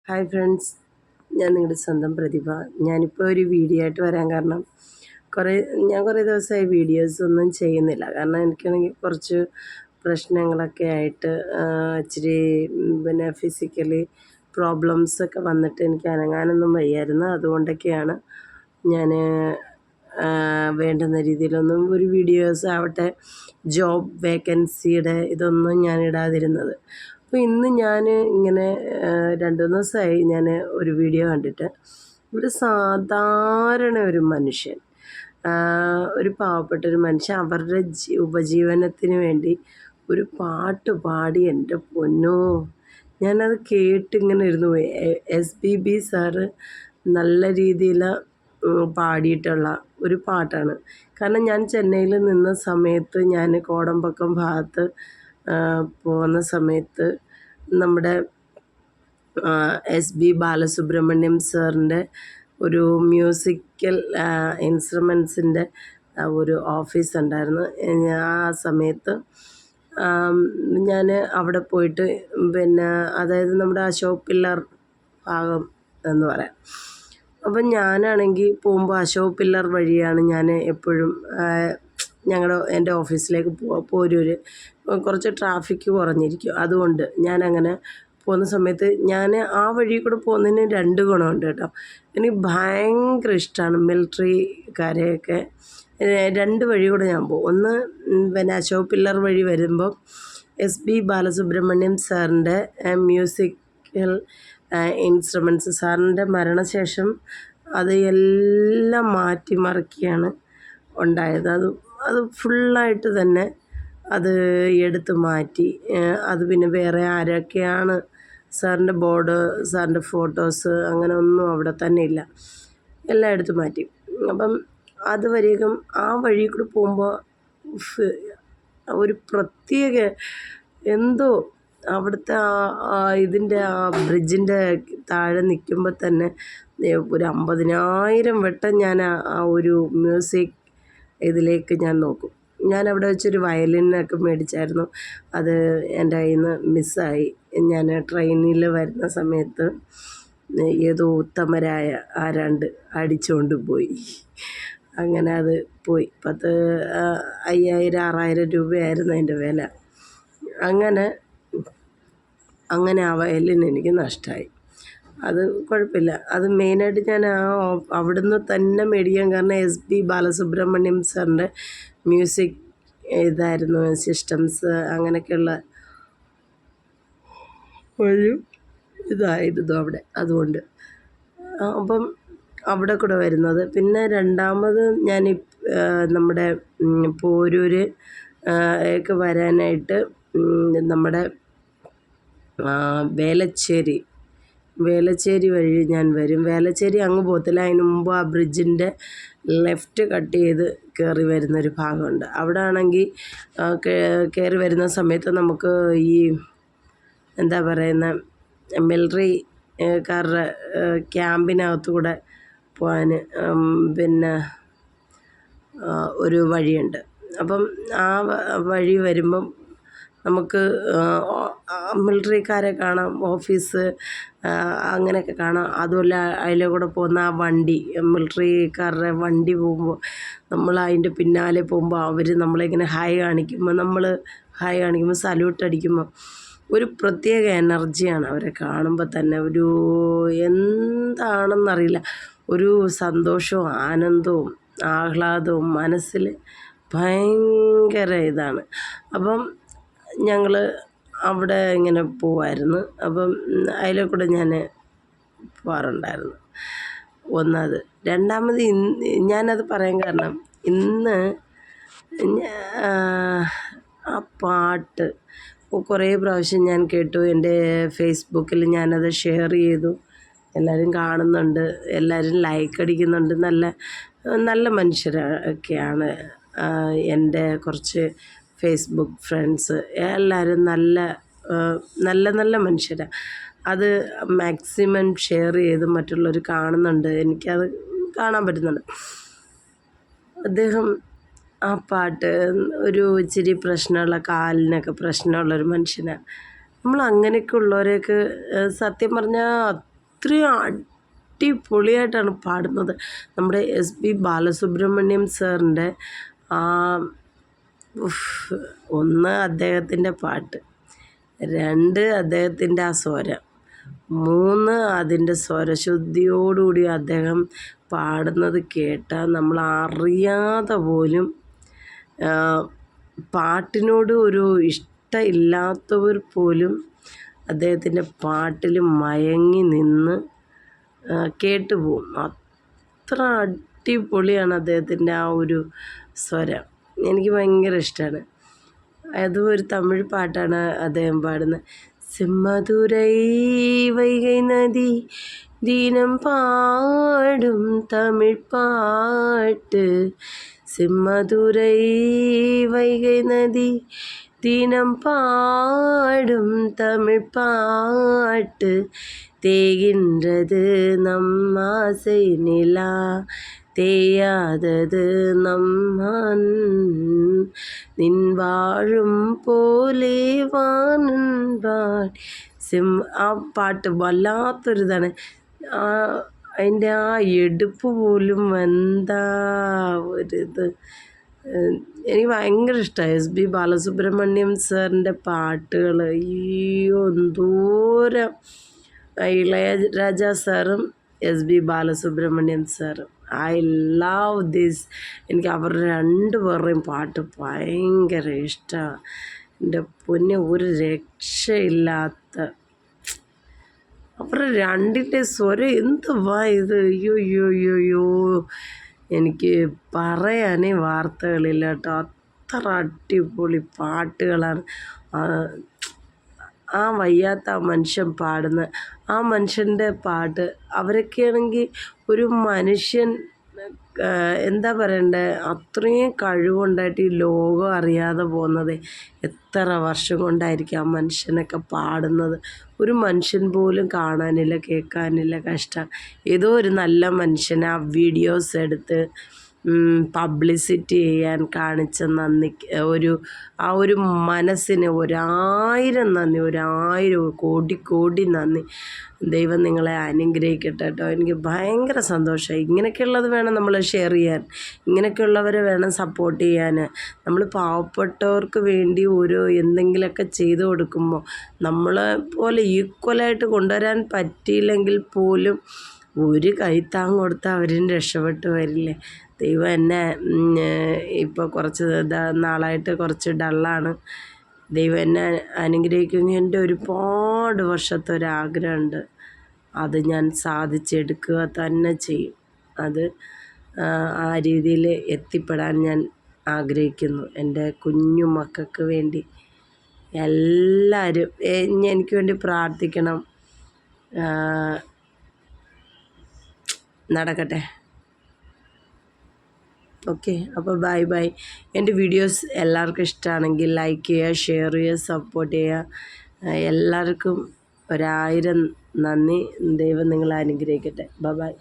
Hi friends, ഞാൻ നിങ്ങളുടെ സ്വന്തം പ്രതിഭ. ഞാനിപ്പോൾ ഒരു വീഡിയോ ആയിട്ട് വരാൻ കാരണം കുറേ കുറേ ദിവസമായി വീഡിയോസ് ഒന്നും ചെയ്യുന്നില്ല. കാരണം എനിക്കാണെങ്കിൽ കുറച്ച് പ്രശ്നങ്ങളൊക്കെ ആയിട്ട് ഇച്ചിരി പിന്നെ ഫിസിക്കലി പ്രോബ്ലംസൊക്കെ വന്നിട്ട് എനിക്ക് അനങ്ങാനൊന്നും വയ്യായിരുന്നു. അതുകൊണ്ടൊക്കെയാണ് ഞാൻ വേണ്ടുന്ന രീതിയിലൊന്നും ഒരു വീഡിയോസ് ആവട്ടെ ജോബ് വേക്കൻസിയുടെ ഇതൊന്നും ഞാൻ ഇടാതിരുന്നത്. അപ്പോൾ ഇന്ന് ഞാൻ ഇങ്ങനെ 2-3 ദിവസമായി ഞാൻ ഒരു വീഡിയോ കണ്ടിട്ട്, ഒരു സാധാരണ ഒരു മനുഷ്യൻ, ഒരു പാവപ്പെട്ടൊരു മനുഷ്യൻ അവരുടെ ഉപജീവനത്തിന് വേണ്ടി ഒരു പാട്ട് പാടി. എൻ്റെ പൊന്നോ, ഞാനത് കേട്ടിങ്ങനെ ഇരുന്ന് പോയി. SPB സാറ് നല്ല രീതിയിൽ പാടിയിട്ടുള്ള ഒരു പാട്ടാണ്. കാരണം ഞാൻ ചെന്നൈയിൽ നിന്ന സമയത്ത് ഞാൻ കോടമ്പക്കം ഭാഗത്ത് പോകുന്ന സമയത്ത് നമ്മുടെ SB ബാലസുബ്രഹ്മണ്യം സാറിൻ്റെ ഒരു മ്യൂസിക്കൽ ഇൻസ്ട്രുമെൻസിൻ്റെ ഒരു ഓഫീസ് ഉണ്ടായിരുന്നു. ആ സമയത്ത് ഞാൻ അവിടെ പോയിട്ട് പിന്നെ അതായത് നമ്മുടെ അശോക് പില്ലർ ഭാഗം എന്ന് പറയാം. അപ്പം ഞാനാണെങ്കിൽ പോകുമ്പോൾ അശോക് പില്ലർ വഴിയാണ് ഞാൻ എപ്പോഴും എൻ്റെ ഓഫീസിലേക്ക് പോരൂര് കുറച്ച് ട്രാഫിക്ക് കുറഞ്ഞിരിക്കും. അതുകൊണ്ട് ഞാനങ്ങനെ പോകുന്ന സമയത്ത് ഞാൻ ആ വഴി കൂടെ പോകുന്നതിന് 2 ഗുണമുണ്ട് കേട്ടോ. എനിക്ക് ഭയങ്കര ഇഷ്ടമാണ് മിലിറ്ററിക്കാരെയൊക്കെ. 2 വഴി കൂടെ ഞാൻ പോകും. ഒന്ന് പിന്നെ അശോക് പില്ലർ വഴി വരുമ്പോൾ SB ബാലസുബ്രഹ്മണ്യം സാറിൻ്റെ മ്യൂസിക്കൽ ഇൻസ്ട്രുമെൻറ്റ്സ്, സാറിൻ്റെ മരണശേഷം അത് എല്ലാം മാറ്റിമറിക്കുകയാണ് ഉണ്ടായത്. അത് ഫുള്ളായിട്ട് തന്നെ അത് എടുത്ത് മാറ്റി. അത് പിന്നെ വേറെ ആരൊക്കെയാണ് സാറിൻ്റെ ബോർഡ്, സാറിൻ്റെ ഫോട്ടോസ് അങ്ങനെ ഒന്നും അവിടെ തന്നെ ഇല്ല, എല്ലാം എടുത്ത് മാറ്റി. അപ്പം അതുവരേക്കും ആ വഴി കൂടി പോകുമ്പോൾ ഒരു പ്രത്യേക എന്തോ അവിടുത്തെ ഇതിൻ്റെ ബ്രിഡ്ജിൻ്റെ താഴെ നിൽക്കുമ്പോൾ തന്നെ ഒരു 50,000 വട്ടം ഞാൻ ആ ഒരു മ്യൂസിക് ഇതിലേക്ക് ഞാൻ നോക്കും. ഞാൻ അവിടെ വെച്ചൊരു വയലിനൊക്കെ മേടിച്ചായിരുന്നു. അത് എൻ്റെ കയ്യിൽ നിന്ന് മിസ്സായി. ഞാൻ ട്രെയിനിൽ വരുന്ന സമയത്ത് ഏതോ ഉത്തമരായ ആരാണ്ട് അടിച്ചുകൊണ്ട് പോയി. അങ്ങനെ അത് പോയി. 5,000-6,000 രൂപയായിരുന്നു അതിൻ്റെ വില. അങ്ങനെ ആ വയലിൻ എനിക്ക് നഷ്ടമായി. അത് കുഴപ്പമില്ല. അത് മെയിനായിട്ട് ഞാൻ അവിടുന്ന് തന്നെ മേടിക്കാൻ കാരണം SB ബാലസുബ്രഹ്മണ്യം സാറിൻ്റെ മ്യൂസിക് ഇതായിരുന്നു, സിസ്റ്റംസ് അങ്ങനെയൊക്കെയുള്ള ഒരു ഇതായിരുന്നു അവിടെ. അതുകൊണ്ട് അപ്പം അവിടെ കൂടെ വരുന്നത്. പിന്നെ രണ്ടാമത് ഞാൻ നമ്മുടെ പോരൂര് ഒക്കെ വരാനായിട്ട് നമ്മുടെ വേലച്ചേരി വഴി ഞാൻ വരും. വേലച്ചേരി അങ്ങ് പോകത്തില്ല, അതിന് മുമ്പ് ആ ബ്രിഡ്ജിൻ്റെ ലെഫ്റ്റ് കട്ട് ചെയ്ത് കയറി വരുന്നൊരു ഭാഗമുണ്ട്. അവിടെ ആണെങ്കിൽ കയറി വരുന്ന സമയത്ത് നമുക്ക് ഈ എന്താ പറയുന്ന മിലിറ്ററിക്കാരുടെ ക്യാമ്പിനകത്തു കൂടെ പോകാൻ പിന്നെ ഒരു വഴിയുണ്ട്. അപ്പം ആ വഴി വരുമ്പം നമുക്ക് മിലിറ്ററിക്കാരെ കാണാം, ഓഫീസ് അങ്ങനെയൊക്കെ കാണാം. അതുമല്ല അതിലെ കൂടെ പോകുന്ന ആ വണ്ടി, മിലിറ്ററിക്കാരുടെ വണ്ടി പോകുമ്പോൾ നമ്മൾ അതിൻ്റെ പിന്നാലെ പോകുമ്പോൾ അവർ നമ്മളിങ്ങനെ ഹായ് കാണിക്കുമ്പോൾ സല്യൂട്ട് അടിക്കുമ്പോൾ ഒരു പ്രത്യേക എനർജിയാണ് അവരെ കാണുമ്പോൾ തന്നെ. ഒരു എന്താണെന്നറിയില്ല, ഒരു സന്തോഷവും ആനന്ദവും ആഹ്ലാദവും മനസ്സിൽ ഭയങ്കര ഇതാണ്. അപ്പം ഞങ്ങൾ അവിടെ ഇങ്ങനെ പോവായിരുന്നു. അപ്പം അതിലെ കൂടെ ഞാൻ പോകാറുണ്ടായിരുന്നു. ഒന്നത്. രണ്ടാമത് ഞാനത് പറയാൻ കാരണം ഇന്ന് ആ പാട്ട് കുറേ പ്രാവശ്യം ഞാൻ കേട്ടു. എൻ്റെ ഫേസ്ബുക്കിൽ ഞാനത് ഷെയർ ചെയ്തു. എല്ലാവരും കാണുന്നുണ്ട്, എല്ലാവരും ലൈക്ക് അടിക്കുന്നുണ്ട്. നല്ല നല്ല മനുഷ്യരൊക്കെയാണ് എൻ്റെ കുറച്ച് ഫേസ്ബുക്ക് ഫ്രണ്ട്സ്. എല്ലാവരും നല്ല മനുഷ്യരാണ്. അത് മാക്സിമം ഷെയർ ചെയ്ത് മറ്റുള്ളവർ കാണുന്നുണ്ട്. എനിക്കത് കാണാൻ പറ്റുന്നുണ്ട്. അദ്ദേഹം ആ പാട്ട് ഒരു ഇച്ചിരി പ്രശ്നമുള്ള കാലിനൊക്കെ പ്രശ്നമുള്ളൊരു മനുഷ്യനാണ്. നമ്മൾ അങ്ങനെയൊക്കെ ഉള്ളവരെയൊക്കെ സത്യം പറഞ്ഞാൽ അത്രയും അടിപൊളിയായിട്ടാണ് പാടുന്നത്. നമ്മുടെ SP ബാലസുബ്രഹ്മണ്യം സാറിൻ്റെ ഒന്ന് അദ്ദേഹത്തിൻ്റെ പാട്ട്, 2 അദ്ദേഹത്തിൻ്റെ ആ സ്വരം, 3 അതിൻ്റെ സ്വരശുദ്ധിയോടുകൂടി അദ്ദേഹം പാടുന്നത് കേട്ടാൽ നമ്മൾ അറിയാതെ പോലും പാട്ടിനോട് ഒരു ഇഷ്ടമില്ലാത്തവർ പോലും അദ്ദേഹത്തിൻ്റെ പാട്ടിൽ മയങ്ങി നിന്ന് കേട്ടുപോകും. അത്ര അടിപൊളിയാണ് അദ്ദേഹത്തിൻ്റെ ആ ഒരു സ്വരം. എനിക്ക് ഭയങ്കര ഇഷ്ടമാണ്. അതും ഒരു തമിഴ് പാട്ടാണ് അദ്ദേഹം പാടുന്നത്. செம்மதுரை வைகை நதி தினம் பாடும் தமிழ் பாட்டு, செம்மதுரை வைகை நதி தினம் பாடும் தமிழ் பாட்டு, தேகின்றது நம் ஆசை நிலா, தேயாதது நம்மான், നിൻ വാഴും പോലെ വാനുൻപാൻ. ആ പാട്ട് വല്ലാത്തൊരിതാണ്. അതിൻ്റെ ആ എടുപ്പ് പോലും എന്താ ഒരിത്. എനിക്ക് ഭയങ്കര ഇഷ്ടമായി SP ബാലസുബ്രഹ്മണ്യം സാറിൻ്റെ പാട്ടുകൾ. അയ്യോ എന്തോരം. ഇളയരാജ സാറും SP ബാലസുബ്രഹ്മണ്യം സാറും, ഐ ലവ് ദിസ്. എനിക്ക് അവരുടെ 2 പേരുടെയും പാട്ട് ഭയങ്കര ഇഷ്ടമാണ്. എൻ്റെ പൊന്നെ, ഒരു രക്ഷയില്ലാത്ത അവരുടെ 2ൻ്റെ സ്വരം എന്തുവാ ഇത്. അയ്യോ അയ്യോ അയ്യോ അയ്യോ, എനിക്ക് പറയാനേ വാർത്തകളില്ല കേട്ടോ. അത്ര അടിപൊളി പാട്ടുകളാണ്. ആ വയ്യാത്ത ആ മനുഷ്യൻ പാടുന്ന ആ മനുഷ്യൻ്റെ പാട്ട്. അവരൊക്കെയാണെങ്കിൽ ഒരു മനുഷ്യൻ എന്താ പറയണ്ടേ, അത്രയും കഴിവുണ്ടായിട്ട് ഈ ലോകം അറിയാതെ പോകുന്നത് എത്ര വർഷം കൊണ്ടായിരിക്കും ആ മനുഷ്യനൊക്കെ പാടുന്നത്. ഒരു മനുഷ്യൻ പോലും കാണാനില്ല, കേൾക്കാനില്ല. കഷ്ടം. ഏതോ ഒരു നല്ല മനുഷ്യനെ ആ വീഡിയോസ് എടുത്ത് പബ്ലിസിറ്റി ചെയ്യാൻ കാണിച്ച നന്ദി, ആ ഒരു മനസ്സിന് 1000 നന്ദി, 1000 കോടി നന്ദി. ദൈവം നിങ്ങളെ അനുഗ്രഹിക്കട്ടെ കേട്ടോ. എനിക്ക് ഭയങ്കര സന്തോഷമായി. ഇങ്ങനെയൊക്കെയുള്ളത് വേണം നമ്മൾ ഷെയർ ചെയ്യാൻ, ഇങ്ങനെയൊക്കെയുള്ളവരെ വേണം സപ്പോർട്ട് ചെയ്യാൻ. നമ്മൾ പാവപ്പെട്ടവർക്ക് വേണ്ടി എന്തെങ്കിലുമൊക്കെ ചെയ്തു കൊടുക്കുമ്പോൾ നമ്മളെ പോലെ ഈക്വലായിട്ട് കൊണ്ടുവരാൻ പറ്റിയില്ലെങ്കിൽ പോലും ഒരു കൈത്താങ് കൊടുത്താൽ അവരും രക്ഷപ്പെട്ട് വരില്ലേ. ദൈവം എന്നെ ഇപ്പോൾ കുറച്ച് നാളായിട്ട് കുറച്ച് ഡള്ളാണ്. ദൈവം എന്നെ അനുഗ്രഹിക്കുമെങ്കിൽ എൻ്റെ ഒരുപാട് വർഷത്തെ ഒരാഗ്രഹമുണ്ട്. അത് ഞാൻ സാധിച്ചെടുക്കുക തന്നെ ചെയ്യും. അത് ആ രീതിയിൽ എത്തിപ്പെടാൻ ഞാൻ ആഗ്രഹിക്കുന്നു. എൻ്റെ കുഞ്ഞു മക്കൾക്ക് വേണ്ടി എല്ലാവരും എനിക്ക് വേണ്ടി പ്രാർത്ഥിക്കണം. നടക്കട്ടെ. ഓക്കെ, അപ്പോൾ ബൈ. എൻ്റെ വീഡിയോസ് എല്ലാവർക്കും ഇഷ്ടമാണെങ്കിൽ ലൈക്ക് ചെയ്യുക, ഷെയർ ചെയ്യുക, സപ്പോർട്ട് ചെയ്യുക. എല്ലാവർക്കും 1000 നന്ദി. ദൈവം നിങ്ങളെ അനുഗ്രഹിക്കട്ടെ. ബൈ.